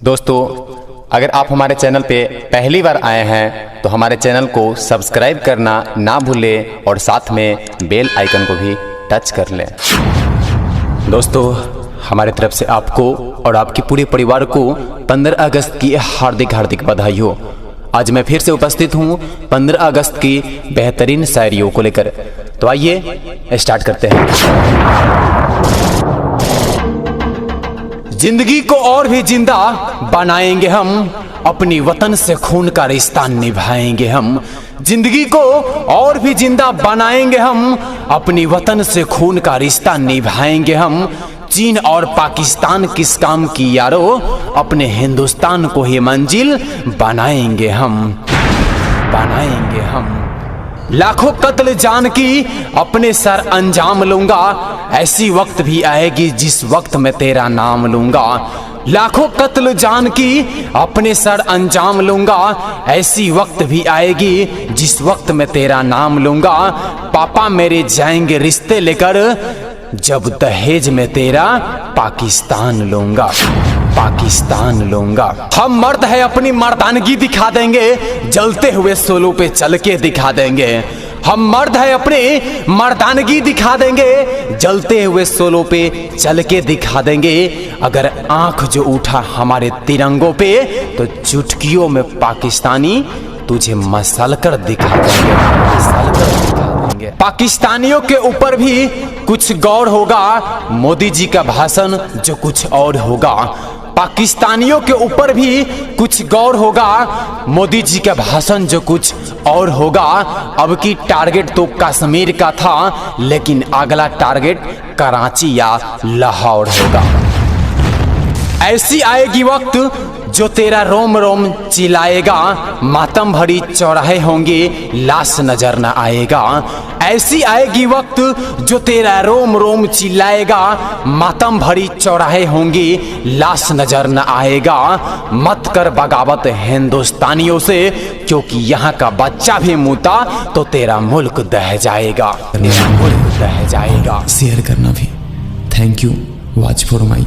दोस्तों, अगर आप हमारे चैनल पे पहली बार आए हैं तो हमारे चैनल को सब्सक्राइब करना ना भूलें और साथ में बेल आइकन को भी टच कर लें। दोस्तों, हमारे तरफ से आपको और आपके पूरे परिवार को 15 अगस्त की हार्दिक हार्दिक बधाई हो। आज मैं फिर से उपस्थित हूँ 15 अगस्त की बेहतरीन शायरियों को लेकर। तो आइए स्टार्ट करते हैं। जिंदगी को और भी जिंदा बनाएंगे हम, अपनी वतन से खून का रिश्ता निभाएंगे हम। जिंदगी को और भी जिंदा बनाएंगे हम, अपनी वतन से खून का रिश्ता निभाएंगे हम। चीन और पाकिस्तान किस काम की यारो, अपने हिंदुस्तान को ही मंजिल बनाएंगे हम, बनाएंगे हम। लाखों कत्ल जान की अपने सर अंजाम लूंगा, ऐसी वक्त भी आएगी जिस वक्त मैं तेरा नाम लूंगा। लाखों कत्ल जान की अपने सर अंजाम लूंगा, ऐसी वक्त भी आएगी जिस वक्त मैं तेरा नाम लूंगा। पापा मेरे जाएंगे रिश्ते लेकर, जब दहेज में तेरा पाकिस्तान लूंगा, पाकिस्तान लूंगा। हम मर्द है अपनी मर्दानगी दिखा देंगे, जलते हुए सोलों पे चल के दिखा देंगे। हम मर्द है अपनी मर्दानगी दिखा देंगे, जलते हुए सोलों पे चल के दिखा देंगे। अगर आंख जो उठा हमारे तिरंगों पे तो चुटकियों में पाकिस्तानी तुझे मसल कर दिखा देंगे, मसल कर दिखा देंगे। पाकिस्तानियों के ऊपर भी कुछ गौर होगा, मोदी जी का भाषण जो कुछ और होगा। पाकिस्तानियों के ऊपर भी कुछ गौर होगा, मोदी जी का भाषण जो कुछ और होगा। अब की टारगेट तो कश्मीर का था, लेकिन अगला टारगेट कराची या लाहौर होगा। ऐसी आएगी वक्त जो तेरा रोम रोम चिल्लाएगा, मातम भरी चौराहे होंगे लाश नजर न आएगा। ऐसी आएगी वक्त जो तेरा रोम रोम चिल्लाएगा, मातम भरी चौराहे होंगे लाश नजर न आएगा। मत कर बगावत हिंदुस्तानियों से, क्योंकि यहाँ का बच्चा भी मुता तो तेरा मुल्क दह जाएगा, तेरा मुल्क दह जाएगा। शेयर करना भी। Thank you. Watch for my